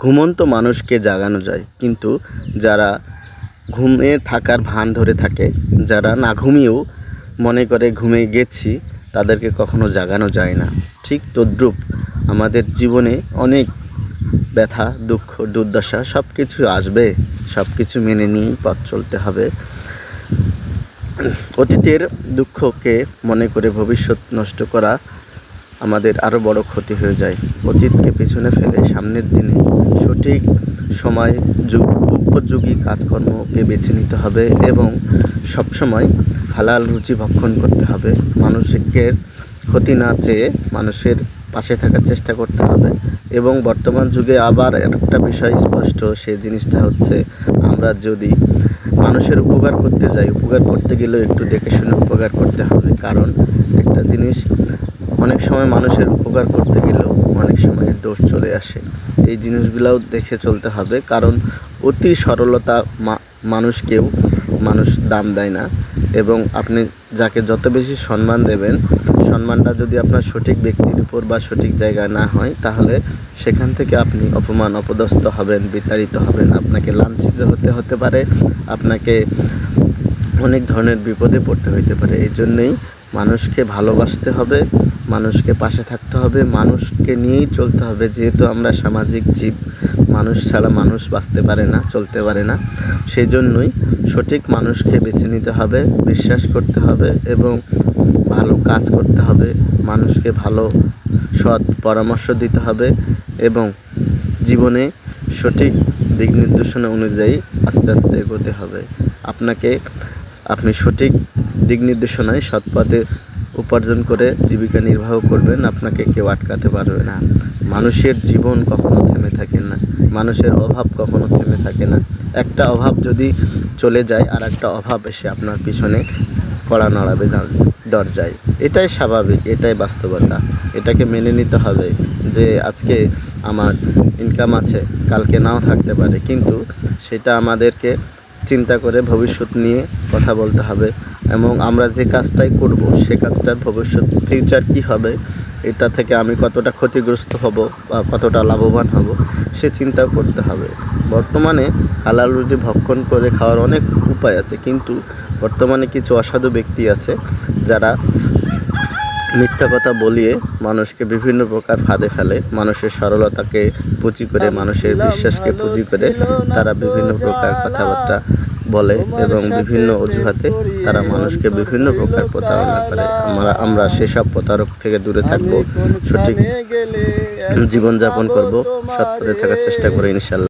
ঘুমন্ত মানুষকে জাগানো যায়, কিন্তু যারা ঘুমে থাকার ভান ধরে থাকে, যারা না ঘুমিয়েও মনে করে ঘুমে গেছি, তাদেরকে কখনো জাগানো যায় না। ঠিক তদ্রূপ আমাদের জীবনে অনেক ব্যথা, দুঃখ, দুর্দশা সব কিছু আসবে। সব কিছু মেনে নিয়েই পথ চলতে হবে। অতীতের দুঃখকে মনে করে ভবিষ্যৎ নষ্ট করা আমাদের আরও বড় ক্ষতি হয়ে যায়। অতীতকে পিছনে ফেলে সামনের দিনে সঠিক সময় উপযোগী কাজকর্মকে বেছে নিতে হবে এবং সবসময় হালাল রুচি ভক্ষণ করতে হবে। মানুষের ক্ষতি না চেয়ে মানুষের পাশে থাকার চেষ্টা করতে হবে। এবং বর্তমান যুগে আবার একটা বিষয় স্পষ্ট, সেই জিনিসটা হচ্ছে আমরা যদি মানুষের উপকার করতে যাই, উপকার করতে গেলেও একটু দেখে শুনে উপকার করতে হবে। কারণ একটা জিনিস, অনেক সময় মানুষের উপকার করতে গেলেও অনেক সময় দোষ চলে আসে। এই জিনিসগুলোও দেখে চলতে হবে, কারণ অতি সরলতা মানুষকেও মানুষ দাম দেয় না। এবং আপনি যাকে যত বেশি সম্মান দেবেন, সম্মানটা যদি আপনার সঠিক ব্যক্তির উপর বা সঠিক জায়গায় না হয়, তাহলে সেখান থেকে আপনি অপমান অপদস্থ হবেন, বিতাড়িত হবেন, আপনাকে লাঞ্ছিত হতে পারে, আপনাকে অনেক ধরনের বিপদে পড়তে হইতে পারে। এই জন্যেই মানুষকে ভালোবাসতে হবে, মানুষকে পাশে থাকতে হবে, মানুষকে নিয়েই চলতে হবে। যেহেতু আমরা সামাজিক জীব, মানুষ ছাড়া মানুষ বাঁচতে পারে না, চলতে পারে না। সেই জন্যই সঠিক মানুষকে বেছে নিতে হবে, বিশ্বাস করতে হবে এবং ভালো কাজ করতে হবে। মানুষকে ভালো সৎ পরামর্শ দিতে হবে এবং জীবনে সঠিক দিক নির্দেশনা অনুযায়ী আস্তে আস্তে এগোতে হবে। আপনি সঠিক দিক নির্দেশনায় সৎ পথে উপার্জন করে জীবিকা নির্বাহ করবেন, আপনাকে কেউ আটকাতে পারবে না। মানুষের জীবন কখনো থেমে থাকে না, মানুষের অভাব কখনো থেমে থাকে না। একটা অভাব যদি চলে যায়, আর একটা অভাব এসে আপনার পিছনে কড়া নাড়াবে দরজায়। এটাই স্বাভাবিক, এটাই বাস্তবতা। এটাকে মেনে নিতে হবে যে আজকে আমার ইনকাম আছে, কালকে নাও থাকতে পারে, কিন্তু সেটা আমাদেরকে চিন্তা করে ভবিষ্যৎ নিয়ে কথা বলতে হবে। এবং আমরা যে কাজটাই করব, সে কাজটার ভবিষ্যৎ ফিউচার কী হবে, এটা থেকে আমি কতটা ক্ষতিগ্রস্ত হব বা কতটা লাভবান হব, সে চিন্তাও করতে হবে। বর্তমানে হালাল রুজি ভক্ষণ করে খাওয়ার অনেক উপায় আছে, কিন্তু বর্তমানে কিছু অসাধু ব্যক্তি আছে যারা মিথ্যা কথা বলিয়ে মানুষকে বিভিন্ন প্রকার ফাঁদে ফেলে। মানুষের সরলতাকে পুঁজি করে, মানুষের বিশ্বাসকে পুঁজি করে তারা বিভিন্ন প্রকার কথাবার্তা বলে এবং বিভিন্ন অজুহাতে তারা মানুষকে বিভিন্ন প্রকার প্রতারণা করে। আমরা সেসব প্রতারক থেকে দূরে থাকবো, সঠিক জীবনযাপন করব, সৎ পথে থাকার চেষ্টা করে ইনশাল্লাহ।